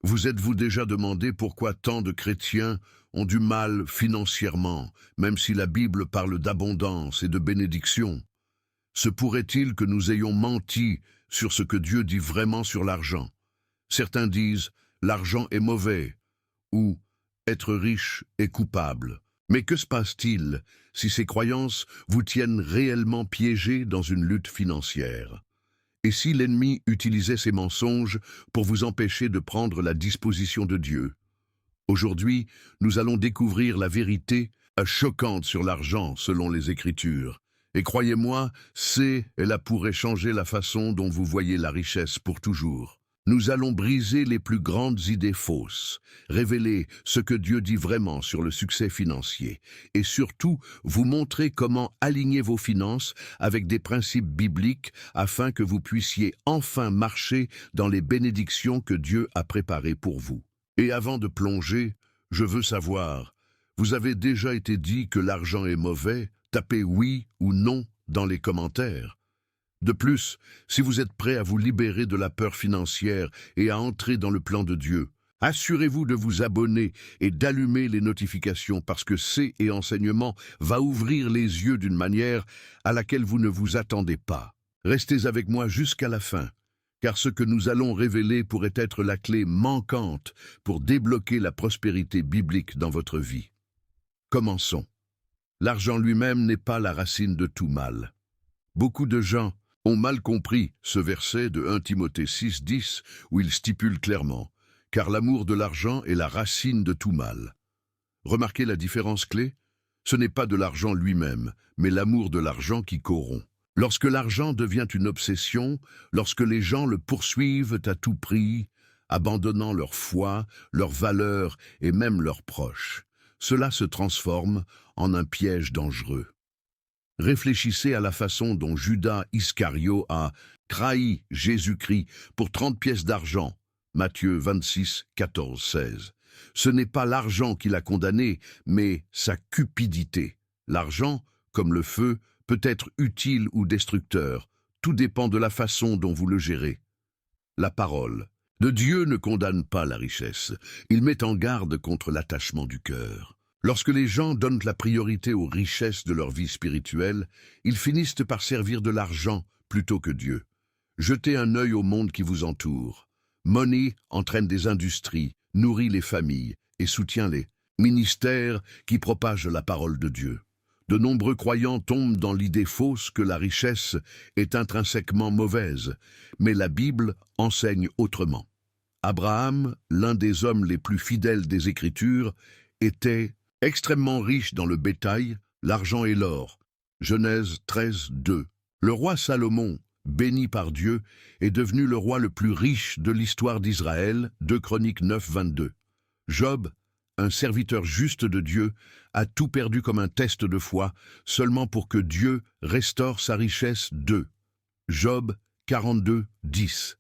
Vous êtes-vous déjà demandé pourquoi tant de chrétiens ont du mal financièrement, même si la Bible parle d'abondance et de bénédiction? Se pourrait-il que nous ayons menti sur ce que Dieu dit vraiment sur l'argent? Certains disent «l'argent est mauvais» ou «être riche est coupable». Mais que se passe-t-il si ces croyances vous tiennent réellement piégés dans une lutte financière? Et si l'ennemi utilisait ces mensonges pour vous empêcher de prendre la disposition de Dieu? Aujourd'hui, nous allons découvrir la vérité choquante sur l'argent selon les Écritures. Et croyez-moi, elle pourrait changer la façon dont vous voyez la richesse pour toujours. Nous allons briser les plus grandes idées fausses, révéler ce que Dieu dit vraiment sur le succès financier, et surtout vous montrer comment aligner vos finances avec des principes bibliques afin que vous puissiez enfin marcher dans les bénédictions que Dieu a préparées pour vous. Et avant de plonger, je veux savoir, vous avez déjà été dit que l'argent est mauvais? Tapez oui ou non dans les commentaires. De plus, si vous êtes prêt à vous libérer de la peur financière et à entrer dans le plan de Dieu, assurez-vous de vous abonner et d'allumer les notifications parce que ces enseignements va ouvrir les yeux d'une manière à laquelle vous ne vous attendez pas. Restez avec moi jusqu'à la fin, car ce que nous allons révéler pourrait être la clé manquante pour débloquer la prospérité biblique dans votre vie. Commençons. L'argent lui-même n'est pas la racine de tout mal. Beaucoup de gens ont mal compris ce verset de 1 Timothée 6,10 où il stipule clairement « Car l'amour de l'argent est la racine de tout mal ». Remarquez la différence clé? Ce n'est pas de l'argent lui-même, mais l'amour de l'argent qui corrompt. Lorsque l'argent devient une obsession, lorsque les gens le poursuivent à tout prix, abandonnant leur foi, leurs valeurs et même leurs proches, cela se transforme en un piège dangereux. Réfléchissez à la façon dont Judas Iscario a trahi Jésus-Christ pour 30 pièces d'argent. Matthieu 26, 14, 16. Ce n'est pas l'argent qui l'a condamné, mais sa cupidité. L'argent, comme le feu, peut être utile ou destructeur. Tout dépend de la façon dont vous le gérez. La parole de Dieu ne condamne pas la richesse. Il met en garde contre l'attachement du cœur. Lorsque les gens donnent la priorité aux richesses de leur vie spirituelle, ils finissent par servir de l'argent plutôt que Dieu. Jetez un œil au monde qui vous entoure. Money entraîne des industries, nourrit les familles et soutient les ministères qui propagent la parole de Dieu. De nombreux croyants tombent dans l'idée fausse que la richesse est intrinsèquement mauvaise, mais la Bible enseigne autrement. Abraham, l'un des hommes les plus fidèles des Écritures, était extrêmement riche dans le bétail, l'argent et l'or. Genèse 13, 2. Le roi Salomon, béni par Dieu, est devenu le roi le plus riche de l'histoire d'Israël, 2 Chroniques 9, 22. Job, un serviteur juste de Dieu, a tout perdu comme un test de foi, seulement pour que Dieu restaure sa richesse. 2. Job 42, 10.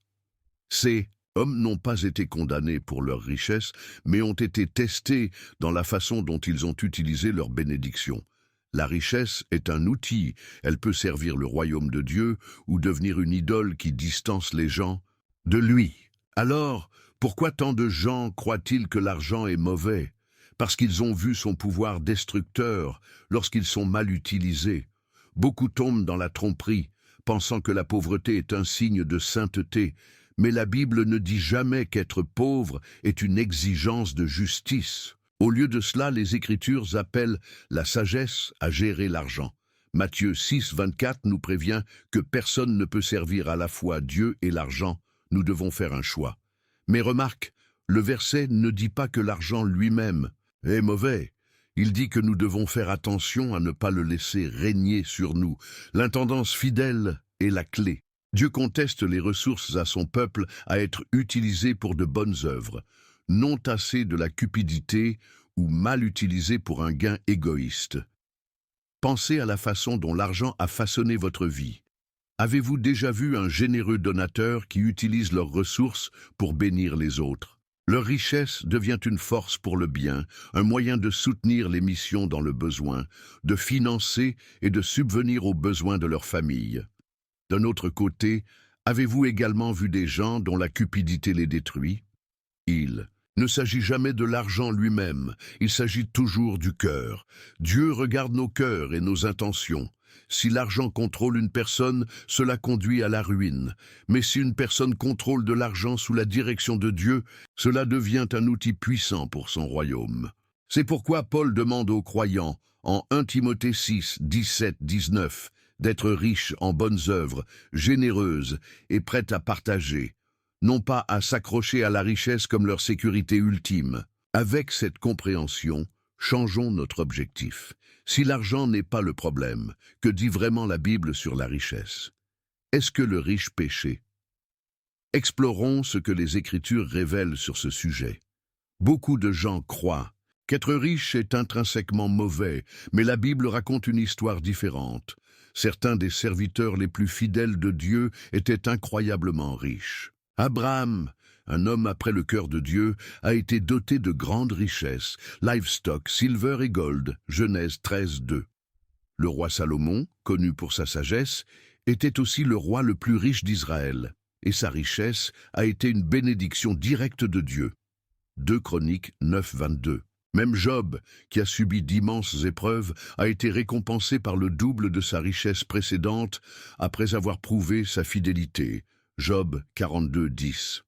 Ces hommes n'ont pas été condamnés pour leur richesse, mais ont été testés dans la façon dont ils ont utilisé leur bénédiction. La richesse est un outil, elle peut servir le royaume de Dieu ou devenir une idole qui distance les gens de lui. Alors, pourquoi tant de gens croient-ils que l'argent est mauvais? Parce qu'ils ont vu son pouvoir destructeur lorsqu'ils sont mal utilisés. Beaucoup tombent dans la tromperie, pensant que la pauvreté est un signe de sainteté, mais la Bible ne dit jamais qu'être pauvre est une exigence de justice. Au lieu de cela, les Écritures appellent la sagesse à gérer l'argent. Matthieu 6, 24 nous prévient que personne ne peut servir à la fois Dieu et l'argent. Nous devons faire un choix. Mais remarque, le verset ne dit pas que l'argent lui-même est mauvais. Il dit que nous devons faire attention à ne pas le laisser régner sur nous. L'intendance fidèle est la clé. Dieu conteste les ressources à son peuple à être utilisées pour de bonnes œuvres, non tassées de la cupidité ou mal utilisées pour un gain égoïste. Pensez à la façon dont l'argent a façonné votre vie. Avez-vous déjà vu un généreux donateur qui utilise leurs ressources pour bénir les autres? Leur richesse devient une force pour le bien, un moyen de soutenir les missions dans le besoin, de financer et de subvenir aux besoins de leur famille. D'un autre côté, avez-vous également vu des gens dont la cupidité les détruit? Il ne s'agit jamais de l'argent lui-même, il s'agit toujours du cœur. Dieu regarde nos cœurs et nos intentions. Si l'argent contrôle une personne, cela conduit à la ruine. Mais si une personne contrôle de l'argent sous la direction de Dieu, cela devient un outil puissant pour son royaume. C'est pourquoi Paul demande aux croyants, en 1 Timothée 6, 17, 19, d'être riches en bonnes œuvres, généreuses et prêtes à partager, non pas à s'accrocher à la richesse comme leur sécurité ultime. Avec cette compréhension, changeons notre objectif. Si l'argent n'est pas le problème, que dit vraiment la Bible sur la richesse? Est-ce que le riche péchait? Explorons ce que les Écritures révèlent sur ce sujet. Beaucoup de gens croient qu'être riche est intrinsèquement mauvais, mais la Bible raconte une histoire différente. Certains des serviteurs les plus fidèles de Dieu étaient incroyablement riches. Abraham, un homme après le cœur de Dieu, a été doté de grandes richesses, livestock, silver et gold, Genèse 13, 2. Le roi Salomon, connu pour sa sagesse, était aussi le roi le plus riche d'Israël, et sa richesse a été une bénédiction directe de Dieu. 2 Chroniques 9, 22. Même Job, qui a subi d'immenses épreuves, a été récompensé par le double de sa richesse précédente après avoir prouvé sa fidélité. Job 42, 10.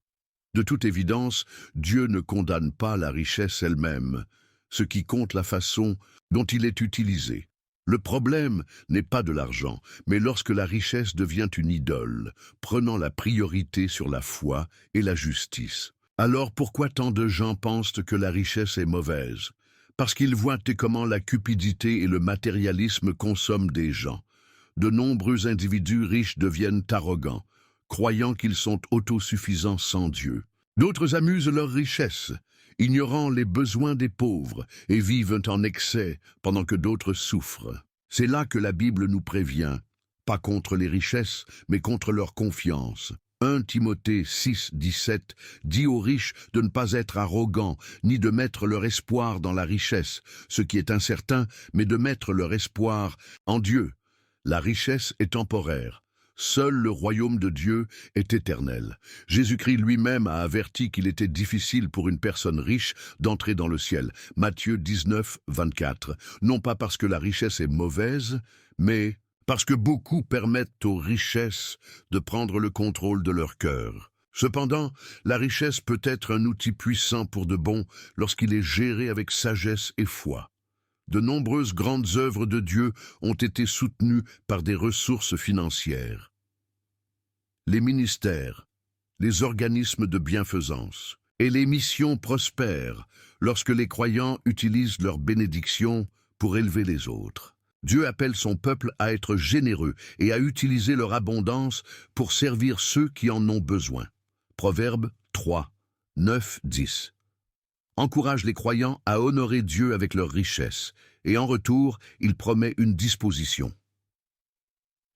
De toute évidence, Dieu ne condamne pas la richesse elle-même, ce qui compte la façon dont il est utilisé. Le problème n'est pas de l'argent, mais lorsque la richesse devient une idole, prenant la priorité sur la foi et la justice. Alors pourquoi tant de gens pensent que la richesse est mauvaise? Parce qu'ils voient comment la cupidité et le matérialisme consomment des gens. De nombreux individus riches deviennent arrogants, croyant qu'ils sont autosuffisants sans Dieu. D'autres amusent leur richesse, ignorant les besoins des pauvres et vivent en excès pendant que d'autres souffrent. C'est là que la Bible nous prévient, pas contre les richesses, mais contre leur confiance. 1 Timothée 6, 17 dit aux riches de ne pas être arrogants, ni de mettre leur espoir dans la richesse, ce qui est incertain, mais de mettre leur espoir en Dieu. La richesse est temporaire. Seul le royaume de Dieu est éternel. Jésus-Christ lui-même a averti qu'il était difficile pour une personne riche d'entrer dans le ciel. Matthieu 19, 24. Non pas parce que la richesse est mauvaise, mais parce que beaucoup permettent aux richesses de prendre le contrôle de leur cœur. Cependant, la richesse peut être un outil puissant pour de bon lorsqu'il est géré avec sagesse et foi. De nombreuses grandes œuvres de Dieu ont été soutenues par des ressources financières. Les ministères, les organismes de bienfaisance et les missions prospèrent lorsque les croyants utilisent leur bénédiction pour élever les autres. Dieu appelle son peuple à être généreux et à utiliser leur abondance pour servir ceux qui en ont besoin. Proverbes 3, 9, 10. Encourage les croyants à honorer Dieu avec leur richesse, et en retour, il promet une disposition.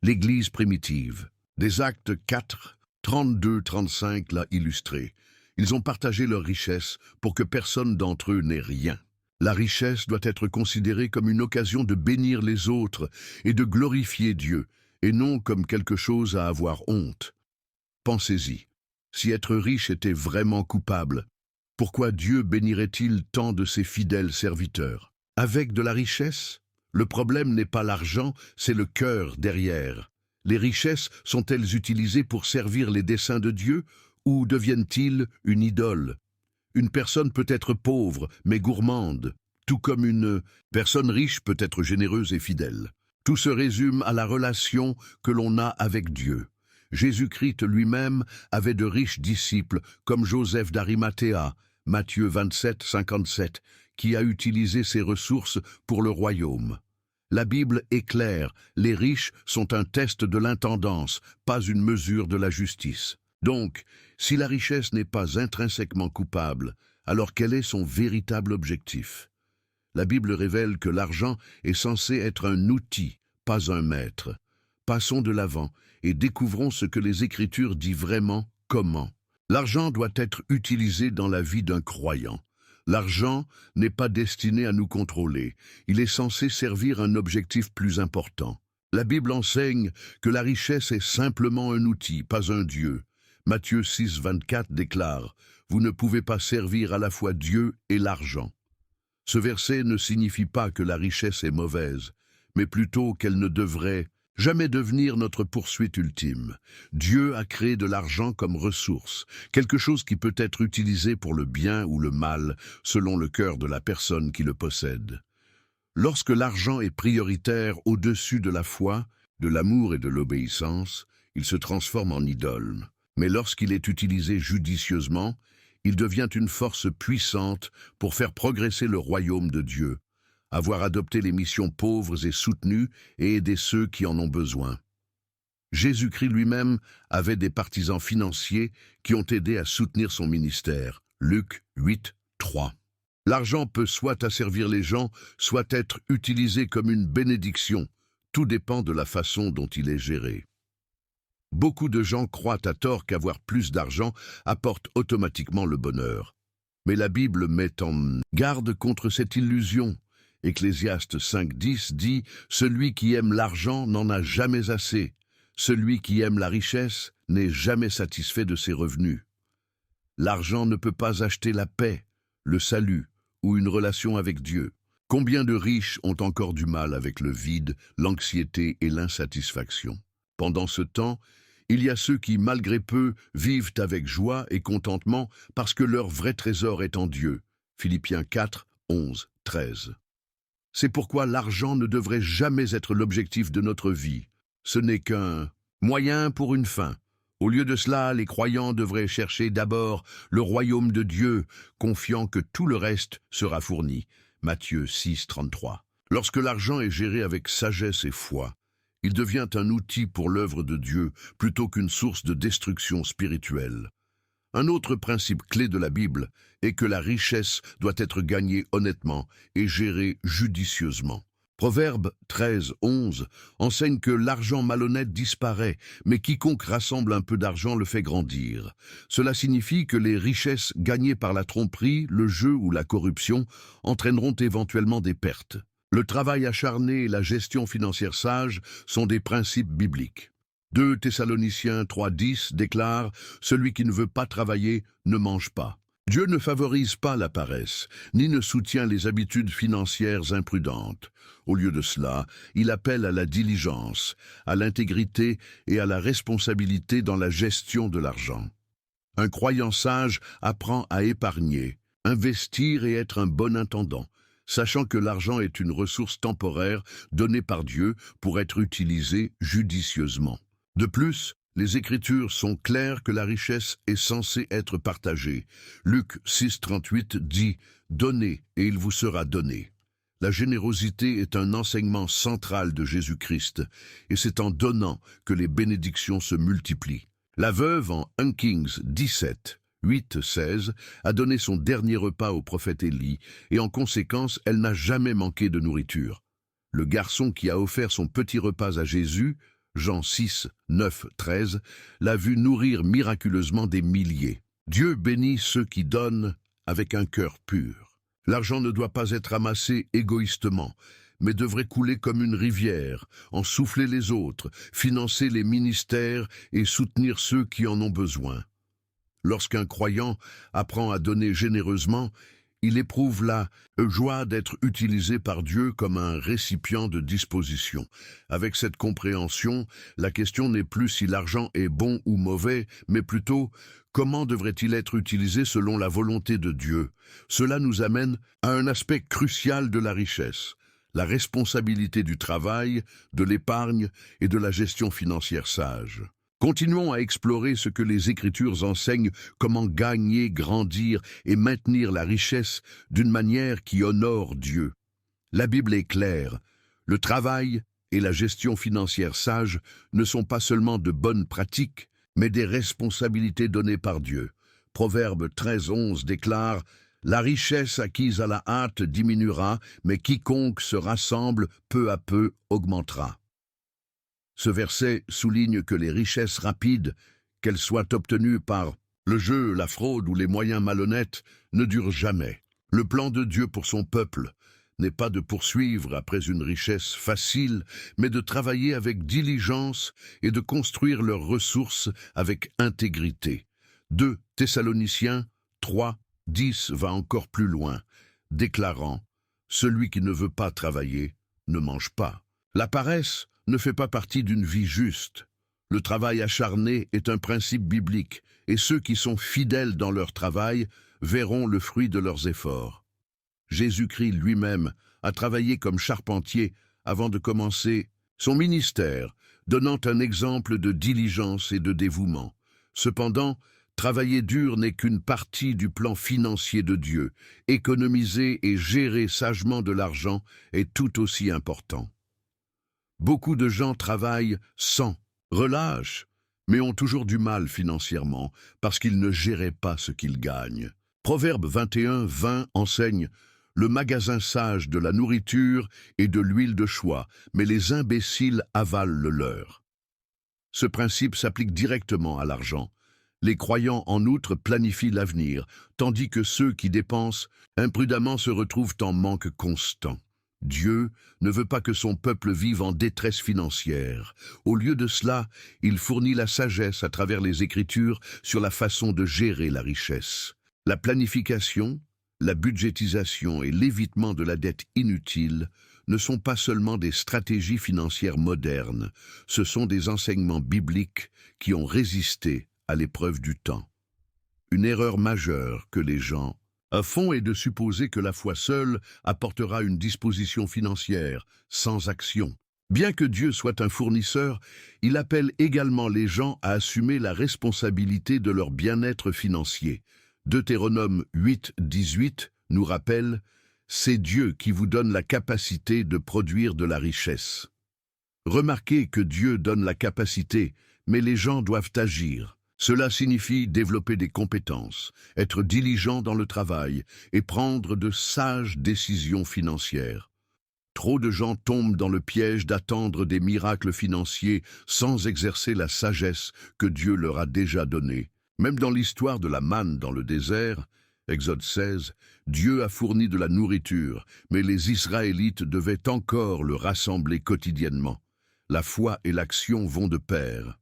L'Église primitive, des Actes 4, 32-35 l'a illustré. Ils ont partagé leur richesse pour que personne d'entre eux n'ait rien. La richesse doit être considérée comme une occasion de bénir les autres et de glorifier Dieu, et non comme quelque chose à avoir honte. Pensez-y, si être riche était vraiment coupable, pourquoi Dieu bénirait-il tant de ses fidèles serviteurs? Avec de la richesse, le problème n'est pas l'argent, c'est le cœur derrière. Les richesses sont-elles utilisées pour servir les desseins de Dieu ou deviennent-ils une idole? Une personne peut être pauvre mais gourmande, tout comme une personne riche peut être généreuse et fidèle. Tout se résume à la relation que l'on a avec Dieu. Jésus-Christ lui-même avait de riches disciples comme Joseph d'Arimathéa, Matthieu 27, 57, qui a utilisé ses ressources pour le royaume. La Bible est claire, les riches sont un test de l'intendance, pas une mesure de la justice. Donc, si la richesse n'est pas intrinsèquement coupable, alors quel est son véritable objectif? La Bible révèle que l'argent est censé être un outil, pas un maître. Passons de l'avant et découvrons ce que les Écritures disent vraiment comment. L'argent doit être utilisé dans la vie d'un croyant. L'argent n'est pas destiné à nous contrôler, il est censé servir un objectif plus important. La Bible enseigne que la richesse est simplement un outil, pas un Dieu. Matthieu 6, 24 déclare « Vous ne pouvez pas servir à la fois Dieu et l'argent. Ce verset ne signifie pas que la richesse est mauvaise, mais plutôt qu'elle ne devrait jamais devenir notre poursuite ultime. Dieu a créé de l'argent comme ressource, quelque chose qui peut être utilisé pour le bien ou le mal, selon le cœur de la personne qui le possède. Lorsque l'argent est prioritaire au-dessus de la foi, de l'amour et de l'obéissance, il se transforme en idole. Mais lorsqu'il est utilisé judicieusement, il devient une force puissante pour faire progresser le royaume de Dieu, avoir adopté les missions pauvres et soutenues et aider ceux qui en ont besoin. Jésus-Christ lui-même avait des partisans financiers qui ont aidé à soutenir son ministère. Luc 8, 3. L'argent peut soit asservir les gens, soit être utilisé comme une bénédiction. Tout dépend de la façon dont il est géré. Beaucoup de gens croient à tort qu'avoir plus d'argent apporte automatiquement le bonheur. Mais la Bible met en garde contre cette illusion. Ecclésiaste 5.10 dit « Celui qui aime l'argent n'en a jamais assez. Celui qui aime la richesse n'est jamais satisfait de ses revenus. » L'argent ne peut pas acheter la paix, le salut ou une relation avec Dieu. Combien de riches ont encore du mal avec le vide, l'anxiété et l'insatisfaction? Pendant ce temps, il y a ceux qui, malgré peu, vivent avec joie et contentement parce que leur vrai trésor est en Dieu. Philippiens 4, 11, 13. C'est pourquoi l'argent ne devrait jamais être l'objectif de notre vie. Ce n'est qu'un moyen pour une fin. Au lieu de cela, les croyants devraient chercher d'abord le royaume de Dieu, confiant que tout le reste sera fourni. Matthieu 6, 33. Lorsque l'argent est géré avec sagesse et foi, il devient un outil pour l'œuvre de Dieu plutôt qu'une source de destruction spirituelle. Un autre principe clé de la Bible est que la richesse doit être gagnée honnêtement et gérée judicieusement. Proverbe 13, 11 enseigne que l'argent malhonnête disparaît, mais quiconque rassemble un peu d'argent le fait grandir. Cela signifie que les richesses gagnées par la tromperie, le jeu ou la corruption entraîneront éventuellement des pertes. Le travail acharné et la gestion financière sage sont des principes bibliques. 2 Thessaloniciens 3.10 déclare « Celui qui ne veut pas travailler ne mange pas ». Dieu ne favorise pas la paresse, ni ne soutient les habitudes financières imprudentes. Au lieu de cela, il appelle à la diligence, à l'intégrité et à la responsabilité dans la gestion de l'argent. Un croyant sage apprend à épargner, investir et être un bon intendant, sachant que l'argent est une ressource temporaire donnée par Dieu pour être utilisée judicieusement. De plus, les Écritures sont claires que la richesse est censée être partagée. Luc 6.38 dit « Donnez et il vous sera donné ». La générosité est un enseignement central de Jésus-Christ, et c'est en donnant que les bénédictions se multiplient. La veuve en 1 Kings 17, 8, 16 a donné son dernier repas au prophète Élie, et en conséquence, elle n'a jamais manqué de nourriture. Le garçon qui a offert son petit repas à Jésus, Jean 6, 9, 13, l'a vu nourrir miraculeusement des milliers. Dieu bénit ceux qui donnent avec un cœur pur. L'argent ne doit pas être amassé égoïstement, mais devrait couler comme une rivière, en souffler les autres, financer les ministères et soutenir ceux qui en ont besoin. Lorsqu'un croyant apprend à donner généreusement, il éprouve la joie d'être utilisé par Dieu comme un récipient de disposition. Avec cette compréhension, la question n'est plus si l'argent est bon ou mauvais, mais plutôt comment devrait-il être utilisé selon la volonté de Dieu. Cela nous amène à un aspect crucial de la richesse, la responsabilité du travail, de l'épargne et de la gestion financière sage. Continuons à explorer ce que les Écritures enseignent, comment gagner, grandir et maintenir la richesse d'une manière qui honore Dieu. La Bible est claire, le travail et la gestion financière sage ne sont pas seulement de bonnes pratiques, mais des responsabilités données par Dieu. Proverbe 13.11 déclare « La richesse acquise à la hâte diminuera, mais quiconque se rassemble peu à peu augmentera. » Ce verset souligne que les richesses rapides, qu'elles soient obtenues par le jeu, la fraude ou les moyens malhonnêtes, ne durent jamais. Le plan de Dieu pour son peuple n'est pas de poursuivre après une richesse facile, mais de travailler avec diligence et de construire leurs ressources avec intégrité. 2 Thessaloniciens 3, 10 va encore plus loin, déclarant « Celui qui ne veut pas travailler ne mange pas ». La paresse ne fait pas partie d'une vie juste. Le travail acharné est un principe biblique, et ceux qui sont fidèles dans leur travail verront le fruit de leurs efforts. Jésus-Christ lui-même a travaillé comme charpentier avant de commencer son ministère, donnant un exemple de diligence et de dévouement. Cependant, travailler dur n'est qu'une partie du plan financier de Dieu. Économiser et gérer sagement de l'argent est tout aussi important. Beaucoup de gens travaillent sans relâche, mais ont toujours du mal financièrement parce qu'ils ne géraient pas ce qu'ils gagnent. Proverbe 21, 20 enseigne « Le magasin sage de la nourriture et de l'huile de choix, mais les imbéciles avalent le leur. » Ce principe s'applique directement à l'argent. Les croyants, en outre, planifient l'avenir, tandis que ceux qui dépensent imprudemment se retrouvent en manque constant. Dieu ne veut pas que son peuple vive en détresse financière. Au lieu de cela, il fournit la sagesse à travers les Écritures sur la façon de gérer la richesse. La planification, la budgétisation et l'évitement de la dette inutile ne sont pas seulement des stratégies financières modernes, ce sont des enseignements bibliques qui ont résisté à l'épreuve du temps. Une erreur majeure que les gens font est de supposer que la foi seule apportera une disposition financière, sans action. Bien que Dieu soit un fournisseur, il appelle également les gens à assumer la responsabilité de leur bien-être financier. Deutéronome 8, 18 nous rappelle « C'est Dieu qui vous donne la capacité de produire de la richesse ». Remarquez que Dieu donne la capacité, mais les gens doivent agir. Cela signifie développer des compétences, être diligent dans le travail et prendre de sages décisions financières. Trop de gens tombent dans le piège d'attendre des miracles financiers sans exercer la sagesse que Dieu leur a déjà donnée. Même dans l'histoire de la manne dans le désert, Exode 16, Dieu a fourni de la nourriture, mais les Israélites devaient encore le rassembler quotidiennement. La foi et l'action vont de pair.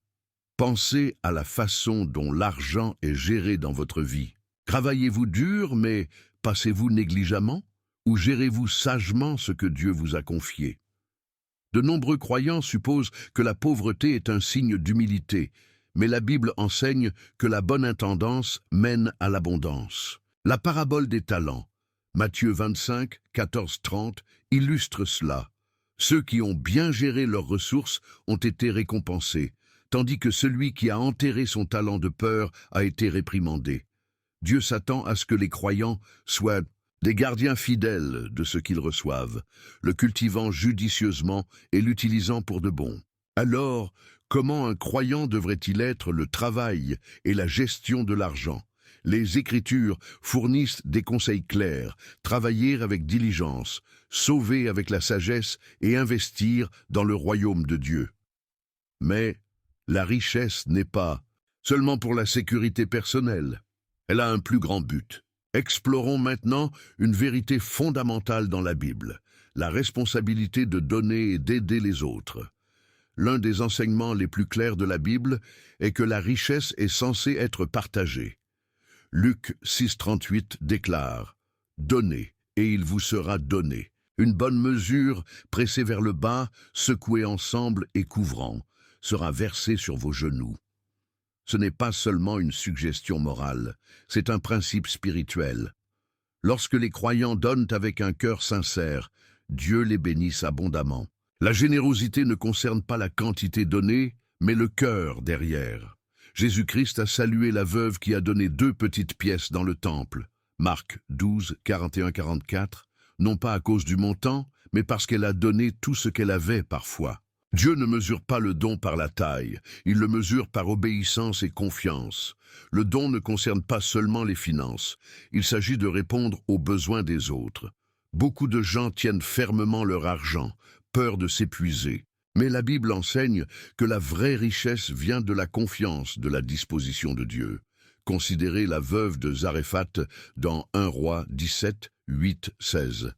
Pensez à la façon dont l'argent est géré dans votre vie. Travaillez-vous dur, mais passez-vous négligemment? Ou gérez-vous sagement ce que Dieu vous a confié? De nombreux croyants supposent que la pauvreté est un signe d'humilité, mais la Bible enseigne que la bonne intendance mène à l'abondance. La parabole des talents, Matthieu 25, 14-30, illustre cela. Ceux qui ont bien géré leurs ressources ont été récompensés, tandis que celui qui a enterré son talent de peur a été réprimandé. Dieu s'attend à ce que les croyants soient des gardiens fidèles de ce qu'ils reçoivent, le cultivant judicieusement et l'utilisant pour de bon. Alors, comment un croyant devrait-il être le travail et la gestion de l'argent? Les Écritures fournissent des conseils clairs, travailler avec diligence, sauver avec la sagesse et investir dans le royaume de Dieu. Mais la richesse n'est pas seulement pour la sécurité personnelle. Elle a un plus grand but. Explorons maintenant une vérité fondamentale dans la Bible, la responsabilité de donner et d'aider les autres. L'un des enseignements les plus clairs de la Bible est que la richesse est censée être partagée. Luc 6,38 déclare « Donnez, et il vous sera donné. Une bonne mesure, pressée vers le bas, secouée ensemble et couvrant, sera versée sur vos genoux. » Ce n'est pas seulement une suggestion morale, c'est un principe spirituel. Lorsque les croyants donnent avec un cœur sincère, Dieu les bénisse abondamment. La générosité ne concerne pas la quantité donnée, mais le cœur derrière. Jésus-Christ a salué la veuve qui a donné 2 petites pièces dans le temple. Marc 12, 41-44, non pas à cause du montant, mais parce qu'elle a donné tout ce qu'elle avait parfois. Dieu ne mesure pas le don par la taille, il le mesure par obéissance et confiance. Le don ne concerne pas seulement les finances, il s'agit de répondre aux besoins des autres. Beaucoup de gens tiennent fermement leur argent, peur de s'épuiser. Mais la Bible enseigne que la vraie richesse vient de la confiance de la disposition de Dieu. Considérez la veuve de Zarephath dans 1 Roi 17, 8, 16.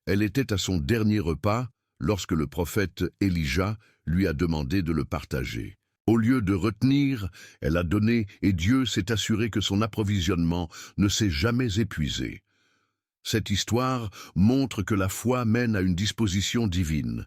Elle était à son dernier repas lorsque le prophète Élisha lui a demandé de le partager. Au lieu de retenir, elle a donné et Dieu s'est assuré que son approvisionnement ne s'est jamais épuisé. Cette histoire montre que la foi mène à une disposition divine.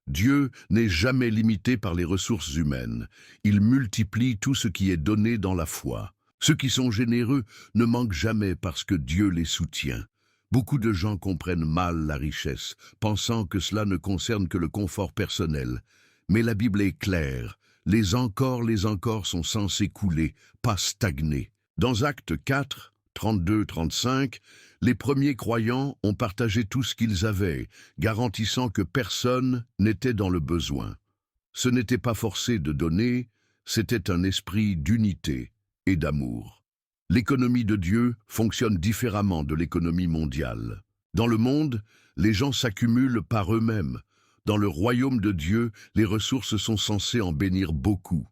Dieu n'est jamais limité par les ressources humaines. Il multiplie tout ce qui est donné dans la foi. Ceux qui sont généreux ne manquent jamais parce que Dieu les soutient. Beaucoup de gens comprennent mal la richesse, pensant que cela ne concerne que le confort personnel. Mais la Bible est claire. Les encore sont censés couler, pas stagner. Dans Actes 4, 32-35, les premiers croyants ont partagé tout ce qu'ils avaient, garantissant que personne n'était dans le besoin. Ce n'était pas forcé de donner, c'était un esprit d'unité et d'amour. L'économie de Dieu fonctionne différemment de l'économie mondiale. Dans le monde, les gens s'accumulent par eux-mêmes. Dans le royaume de Dieu, les ressources sont censées en bénir beaucoup.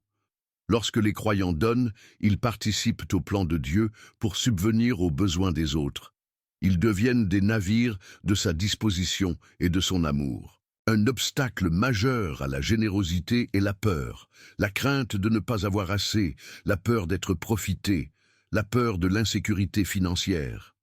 Lorsque les croyants donnent, ils participent au plan de Dieu pour subvenir aux besoins des autres. Ils deviennent des navires de sa disposition et de son amour. Un obstacle majeur à la générosité est la peur, la crainte de ne pas avoir assez, la peur d'être profité, la peur de l'insécurité financière.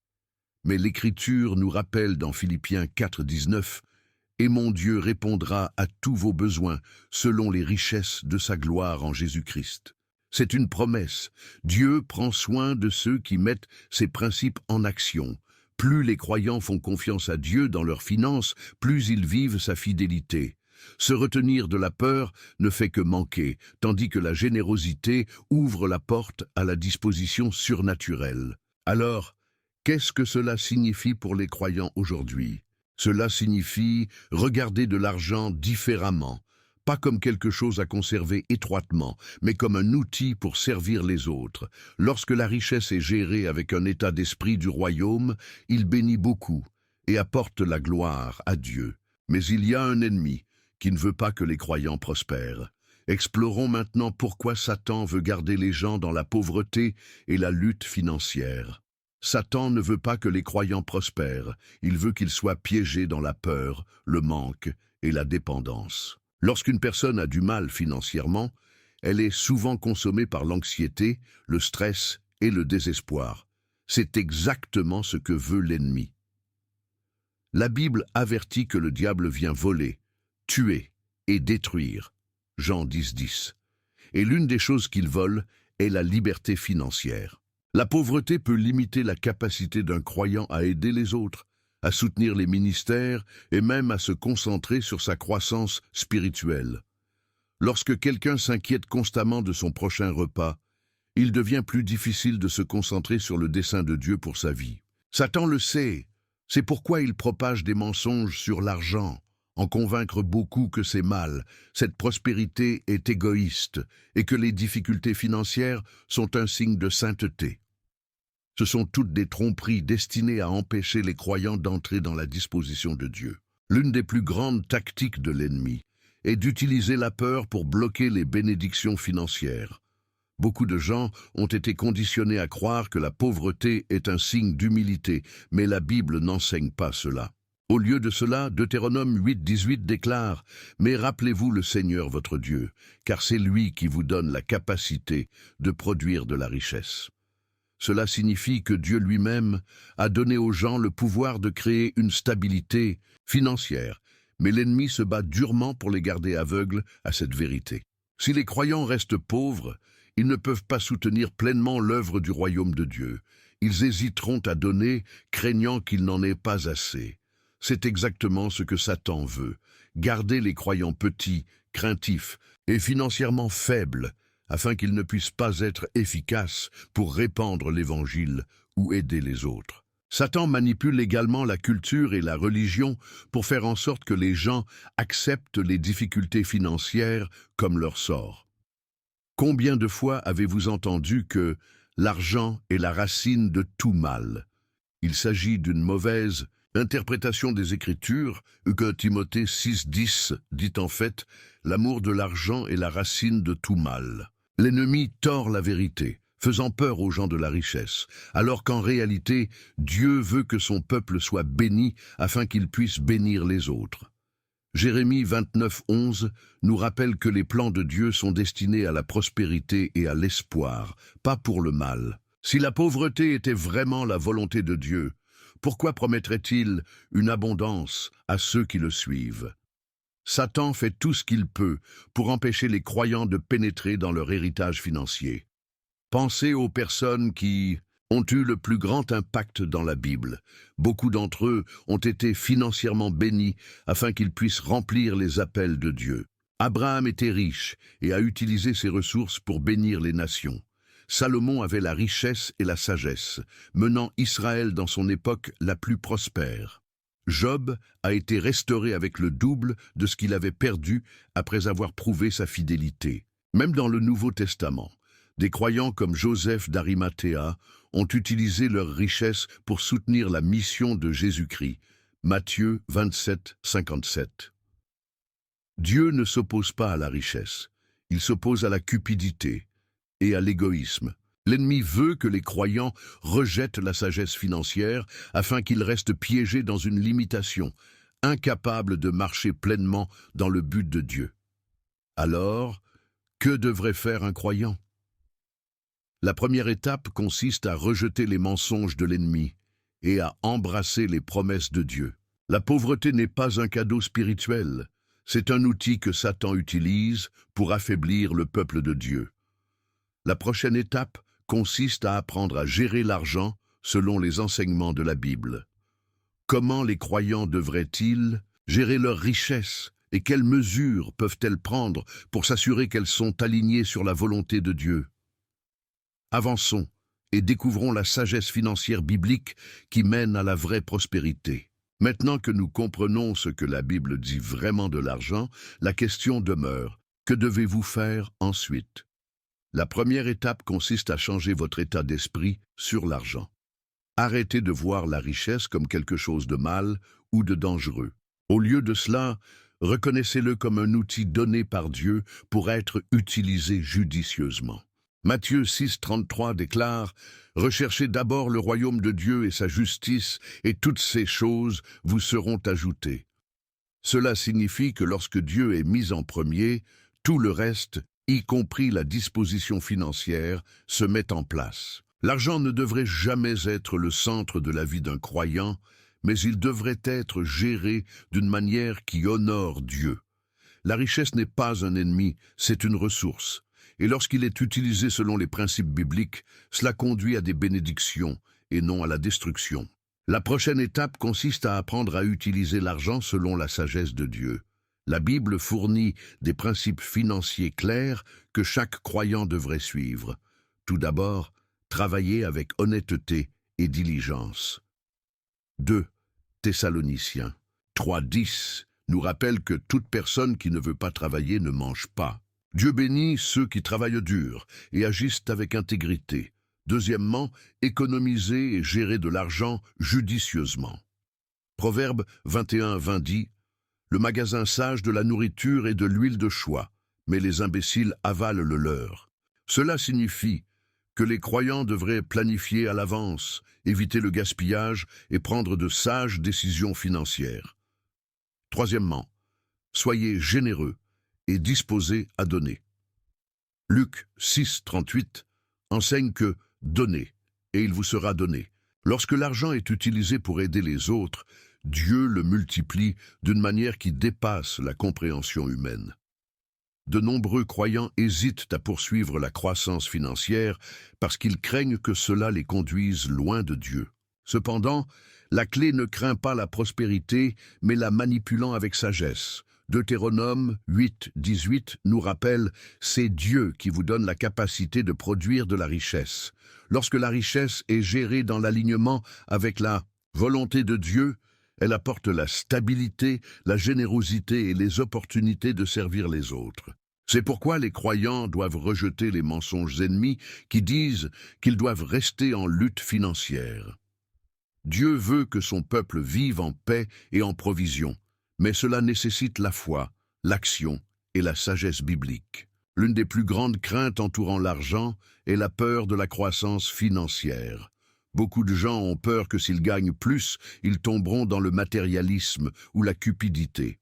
Mais l'Écriture nous rappelle dans Philippiens 4,19 « Et mon Dieu répondra à tous vos besoins selon les richesses de sa gloire en Jésus-Christ. » C'est une promesse. Dieu prend soin de ceux qui mettent ses principes en action. Plus les croyants font confiance à Dieu dans leurs finances, plus ils vivent sa fidélité. Se retenir de la peur ne fait que manquer, tandis que la générosité ouvre la porte à la disposition surnaturelle. Alors, qu'est-ce que cela signifie pour les croyants aujourd'hui? Cela signifie regarder de l'argent différemment, pas comme quelque chose à conserver étroitement, mais comme un outil pour servir les autres. Lorsque la richesse est gérée avec un état d'esprit du royaume, il bénit beaucoup et apporte la gloire à Dieu. Mais il y a un ennemi qui ne veut pas que les croyants prospèrent. Explorons maintenant pourquoi Satan veut garder les gens dans la pauvreté et la lutte financière. Satan ne veut pas que les croyants prospèrent, il veut qu'ils soient piégés dans la peur, le manque et la dépendance. Lorsqu'une personne a du mal financièrement, elle est souvent consommée par l'anxiété, le stress et le désespoir. C'est exactement ce que veut l'ennemi. La Bible avertit que le diable vient voler, tuer et détruire. Jean 10,10. Et l'une des choses qu'il vole est la liberté financière. La pauvreté peut limiter la capacité d'un croyant à aider les autres, à soutenir les ministères et même à se concentrer sur sa croissance spirituelle. Lorsque quelqu'un s'inquiète constamment de son prochain repas, il devient plus difficile de se concentrer sur le dessein de Dieu pour sa vie. Satan le sait, c'est pourquoi il propage des mensonges sur l'argent, en convaincre beaucoup que c'est mal, cette prospérité est égoïste et que les difficultés financières sont un signe de sainteté. Ce sont toutes des tromperies destinées à empêcher les croyants d'entrer dans la disposition de Dieu. L'une des plus grandes tactiques de l'ennemi est d'utiliser la peur pour bloquer les bénédictions financières. Beaucoup de gens ont été conditionnés à croire que la pauvreté est un signe d'humilité, mais la Bible n'enseigne pas cela. Au lieu de cela, Deutéronome 8,18 déclare « Mais rappelez-vous le Seigneur votre Dieu, car c'est lui qui vous donne la capacité de produire de la richesse. » Cela signifie que Dieu lui-même a donné aux gens le pouvoir de créer une stabilité financière, mais l'ennemi se bat durement pour les garder aveugles à cette vérité. Si les croyants restent pauvres, ils ne peuvent pas soutenir pleinement l'œuvre du royaume de Dieu. Ils hésiteront à donner, craignant qu'il n'en ait pas assez. C'est exactement ce que Satan veut, garder les croyants petits, craintifs et financièrement faibles, afin qu'ils ne puissent pas être efficaces pour répandre l'Évangile ou aider les autres. Satan manipule également la culture et la religion pour faire en sorte que les gens acceptent les difficultés financières comme leur sort. Combien de fois avez-vous entendu que l'argent est la racine de tout mal? Il s'agit d'une mauvaise interprétation des Écritures, que Timothée 6,10 dit en fait « L'amour de l'argent est la racine de tout mal ». L'ennemi tord la vérité, faisant peur aux gens de la richesse, alors qu'en réalité, Dieu veut que son peuple soit béni afin qu'il puisse bénir les autres. Jérémie 29:11 nous rappelle que les plans de Dieu sont destinés à la prospérité et à l'espoir, pas pour le mal. Si la pauvreté était vraiment la volonté de Dieu, pourquoi promettrait-il une abondance à ceux qui le suivent? Satan fait tout ce qu'il peut pour empêcher les croyants de pénétrer dans leur héritage financier. Pensez aux personnes qui ont eu le plus grand impact dans la Bible. Beaucoup d'entre eux ont été financièrement bénis afin qu'ils puissent remplir les appels de Dieu. Abraham était riche et a utilisé ses ressources pour bénir les nations. Salomon avait la richesse et la sagesse, menant Israël dans son époque la plus prospère. Job a été restauré avec le double de ce qu'il avait perdu après avoir prouvé sa fidélité. Même dans le Nouveau Testament, des croyants comme Joseph d'Arimathéa ont utilisé leur richesse pour soutenir la mission de Jésus-Christ. Matthieu 27, 57. Dieu ne s'oppose pas à la richesse, il s'oppose à la cupidité et à l'égoïsme. L'ennemi veut que les croyants rejettent la sagesse financière afin qu'ils restent piégés dans une limitation, incapables de marcher pleinement dans le but de Dieu. Alors, que devrait faire un croyant? La première étape consiste à rejeter les mensonges de l'ennemi et à embrasser les promesses de Dieu. La pauvreté n'est pas un cadeau spirituel, c'est un outil que Satan utilise pour affaiblir le peuple de Dieu. La prochaine étape consiste à apprendre à gérer l'argent selon les enseignements de la Bible. Comment les croyants devraient-ils gérer leurs richesses et quelles mesures peuvent-elles prendre pour s'assurer qu'elles sont alignées sur la volonté de Dieu? Avançons et découvrons la sagesse financière biblique qui mène à la vraie prospérité. Maintenant que nous comprenons ce que la Bible dit vraiment de l'argent, la question demeure: que devez-vous faire ensuite? La première étape consiste à changer votre état d'esprit sur l'argent. Arrêtez de voir la richesse comme quelque chose de mal ou de dangereux. Au lieu de cela, reconnaissez-le comme un outil donné par Dieu pour être utilisé judicieusement. Matthieu 6,33 déclare: « Recherchez d'abord le royaume de Dieu et sa justice, et toutes ces choses vous seront ajoutées. » Cela signifie que lorsque Dieu est mis en premier, tout le reste, y compris la disposition financière, se met en place. L'argent ne devrait jamais être le centre de la vie d'un croyant, mais il devrait être géré d'une manière qui honore Dieu. La richesse n'est pas un ennemi, c'est une ressource. Et lorsqu'il est utilisé selon les principes bibliques, cela conduit à des bénédictions et non à la destruction. La prochaine étape consiste à apprendre à utiliser l'argent selon la sagesse de Dieu. La Bible fournit des principes financiers clairs que chaque croyant devrait suivre. Tout d'abord, travailler avec honnêteté et diligence. 2 Thessaloniciens 3,10 nous rappelle que toute personne qui ne veut pas travailler ne mange pas. Dieu bénit ceux qui travaillent dur et agissent avec intégrité. Deuxièmement, économiser et gérer de l'argent judicieusement. Proverbe 21:20 dit: « Le magasin sage de la nourriture et de l'huile de choix, mais les imbéciles avalent le leur. » Cela signifie que les croyants devraient planifier à l'avance, éviter le gaspillage et prendre de sages décisions financières. Troisièmement, soyez généreux et disposés à donner. Luc 6,38 enseigne que « donnez, et il vous sera donné ». Lorsque l'argent est utilisé pour aider les autres, Dieu le multiplie d'une manière qui dépasse la compréhension humaine. De nombreux croyants hésitent à poursuivre la croissance financière parce qu'ils craignent que cela les conduise loin de Dieu. Cependant, la clé ne craint pas la prospérité, mais la manipulant avec sagesse. Deutéronome 8,18 nous rappelle: « C'est Dieu qui vous donne la capacité de produire de la richesse. » Lorsque la richesse est gérée dans l'alignement avec la volonté de Dieu, elle apporte la stabilité, la générosité et les opportunités de servir les autres. C'est pourquoi les croyants doivent rejeter les mensonges ennemis qui disent qu'ils doivent rester en lutte financière. Dieu veut que son peuple vive en paix et en provision, mais cela nécessite la foi, l'action et la sagesse biblique. L'une des plus grandes craintes entourant l'argent est la peur de la croissance financière. Beaucoup de gens ont peur que s'ils gagnent plus, ils tomberont dans le matérialisme ou la cupidité.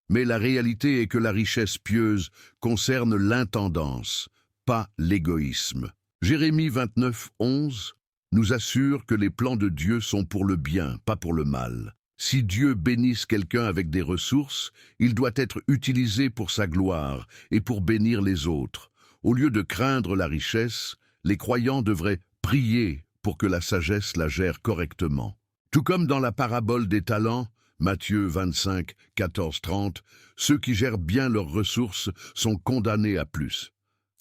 Mais la réalité est que la richesse pieuse concerne l'intendance, pas l'égoïsme. Jérémie 29, 11 nous assure que les plans de Dieu sont pour le bien, pas pour le mal. Si Dieu bénisse quelqu'un avec des ressources, il doit être utilisé pour sa gloire et pour bénir les autres. Au lieu de craindre la richesse, les croyants devraient prier pour que la sagesse la gère correctement. Tout comme dans la parabole des talents, Matthieu 25, 14, 30, ceux qui gèrent bien leurs ressources sont condamnés à plus.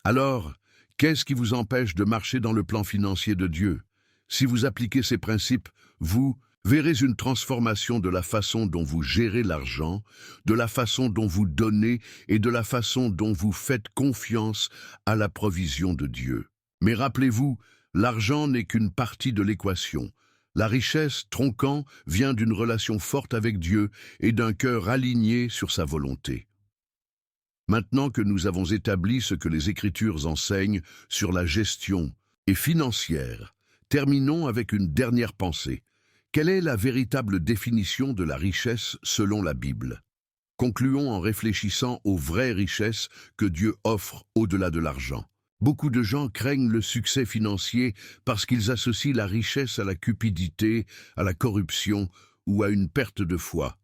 Alors, qu'est-ce qui vous empêche de marcher dans le plan financier de Dieu? Si vous appliquez ces principes, vous verrez une transformation de la façon dont vous gérez l'argent, de la façon dont vous donnez et de la façon dont vous faites confiance à la provision de Dieu. Mais rappelez-vous, l'argent n'est qu'une partie de l'équation. La richesse, tronquant, vient d'une relation forte avec Dieu et d'un cœur aligné sur sa volonté. Maintenant que nous avons établi ce que les Écritures enseignent sur la gestion et financière, terminons avec une dernière pensée. Quelle est la véritable définition de la richesse selon la Bible? Concluons en réfléchissant aux vraies richesses que Dieu offre au-delà de l'argent. Beaucoup de gens craignent le succès financier parce qu'ils associent la richesse à la cupidité, à la corruption ou à une perte de foi.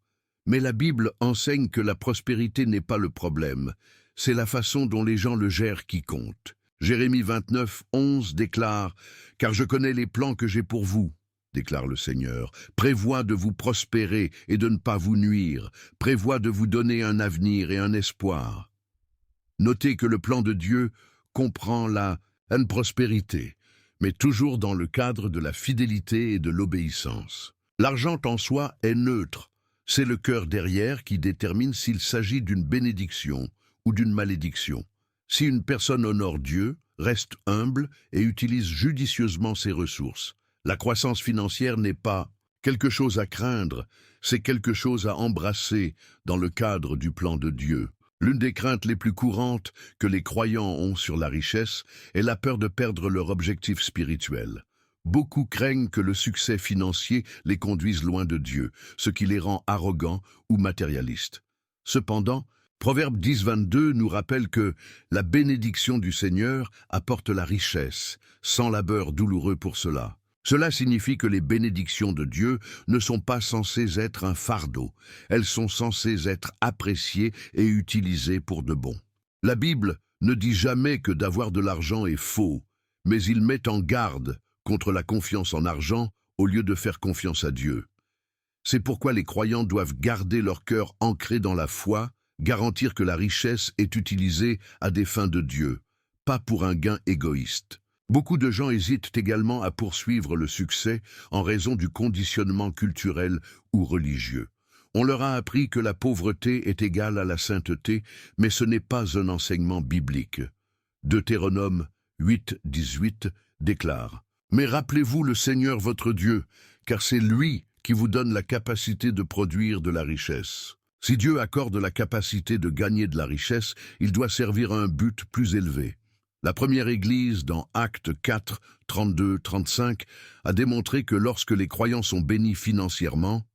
Mais la Bible enseigne que la prospérité n'est pas le problème, c'est la façon dont les gens le gèrent qui compte. Jérémie 29, 11 déclare « Car je connais les plans que j'ai pour vous », déclare le Seigneur, « prévoit de vous prospérer et de ne pas vous nuire, prévoit de vous donner un avenir et un espoir. » Notez que le plan de Dieu comprend la prospérité, mais toujours dans le cadre de la fidélité et de l'obéissance. L'argent en soi est neutre, c'est le cœur derrière qui détermine s'il s'agit d'une bénédiction ou d'une malédiction. Si une personne honore Dieu, reste humble et utilise judicieusement ses ressources, la croissance financière n'est pas quelque chose à craindre, c'est quelque chose à embrasser dans le cadre du plan de Dieu. L'une des craintes les plus courantes que les croyants ont sur la richesse est la peur de perdre leur objectif spirituel. Beaucoup craignent que le succès financier les conduise loin de Dieu, ce qui les rend arrogants ou matérialistes. Cependant, Proverbe 10, 22 nous rappelle que la bénédiction du Seigneur apporte la richesse, sans labeur douloureux pour cela. Cela signifie que les bénédictions de Dieu ne sont pas censées être un fardeau, elles sont censées être appréciées et utilisées pour de bon. La Bible ne dit jamais que d'avoir de l'argent est faux, mais il met en garde contre la confiance en argent au lieu de faire confiance à Dieu. C'est pourquoi les croyants doivent garder leur cœur ancré dans la foi, garantir que la richesse est utilisée à des fins de Dieu, pas pour un gain égoïste. Beaucoup de gens hésitent également à poursuivre le succès en raison du conditionnement culturel ou religieux. On leur a appris que la pauvreté est égale à la sainteté, mais ce n'est pas un enseignement biblique. Deutéronome 8, 18 déclare « Mais rappelez-vous le Seigneur votre Dieu, car c'est lui qui vous donne la capacité de produire de la richesse. » Si Dieu accorde la capacité de gagner de la richesse, il doit servir à un but plus élevé. La première Église, dans Actes 4, 32, 35, a démontré que lorsque les croyants sont bénis financièrement,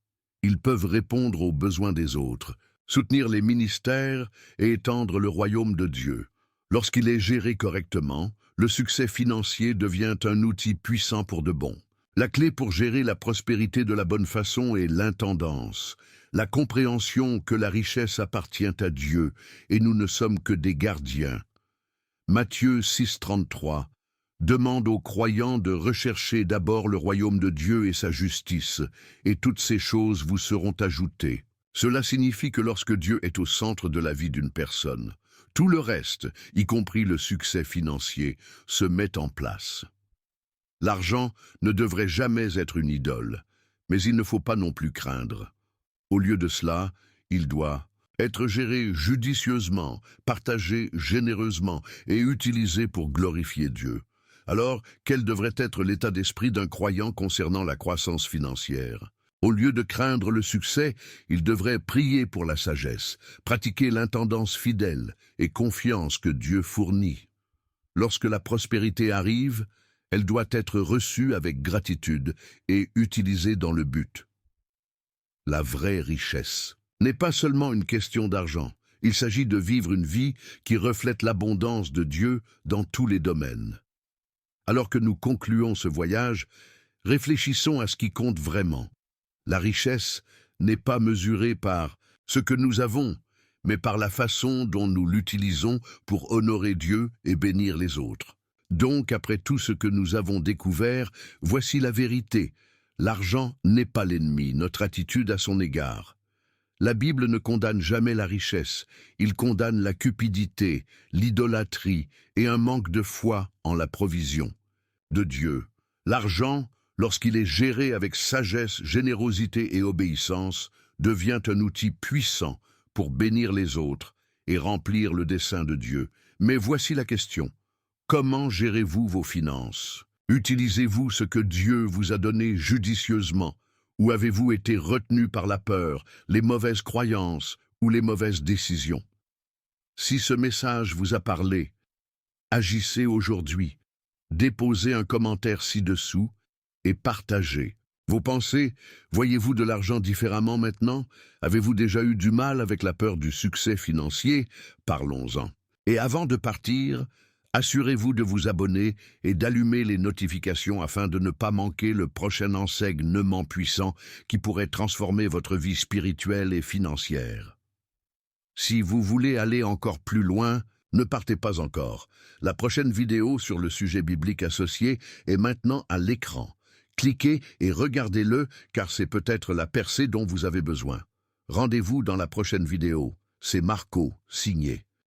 ils peuvent répondre aux besoins des autres, soutenir les ministères et étendre le royaume de Dieu. Lorsqu'il est géré correctement, le succès financier devient un outil puissant pour de bon. La clé pour gérer la prospérité de la bonne façon est l'intendance, la compréhension que la richesse appartient à Dieu et nous ne sommes que des gardiens. Matthieu 6, 33 demande aux croyants de rechercher d'abord le royaume de Dieu et sa justice, et toutes ces choses vous seront ajoutées. Cela signifie que lorsque Dieu est au centre de la vie d'une personne, tout le reste, y compris le succès financier, se met en place. L'argent ne devrait jamais être une idole, mais il ne faut pas non plus craindre. Au lieu de cela, il doit être géré judicieusement, partagé généreusement et utilisé pour glorifier Dieu. Alors, quel devrait être l'état d'esprit d'un croyant concernant la croissance financière? Au lieu de craindre le succès, il devrait prier pour la sagesse, pratiquer l'intendance fidèle et confiance que Dieu fournit. Lorsque la prospérité arrive, elle doit être reçue avec gratitude et utilisée dans le but. La vraie richesse. n'est pas seulement une question d'argent. Il s'agit de vivre une vie qui reflète l'abondance de Dieu dans tous les domaines. Alors que nous concluons ce voyage, réfléchissons à ce qui compte vraiment. La richesse n'est pas mesurée par ce que nous avons, mais par la façon dont nous l'utilisons pour honorer Dieu et bénir les autres. Donc, après tout ce que nous avons découvert, voici la vérité. L'argent n'est pas l'ennemi, notre attitude à son égard. La Bible ne condamne jamais la richesse, il condamne la cupidité, l'idolâtrie et un manque de foi en la provision de Dieu. L'argent, lorsqu'il est géré avec sagesse, générosité et obéissance, devient un outil puissant pour bénir les autres et remplir le dessein de Dieu. Mais voici la question. Comment gérez-vous vos finances? Utilisez-vous ce que Dieu vous a donné judicieusement? Ou avez-vous été retenu par la peur, les mauvaises croyances ou les mauvaises décisions? Si ce message vous a parlé, agissez aujourd'hui. Déposez un commentaire ci-dessous et partagez. Vos pensées, voyez-vous de l'argent différemment maintenant? Avez-vous déjà eu du mal avec la peur du succès financier? Parlons-en. Et avant de partir, assurez-vous de vous abonner et d'allumer les notifications afin de ne pas manquer le prochain enseignement puissant qui pourrait transformer votre vie spirituelle et financière. Si vous voulez aller encore plus loin, ne partez pas encore. La prochaine vidéo sur le sujet biblique associé est maintenant à l'écran. Cliquez et regardez-le car c'est peut-être la percée dont vous avez besoin. Rendez-vous dans la prochaine vidéo. C'est Marco, signé.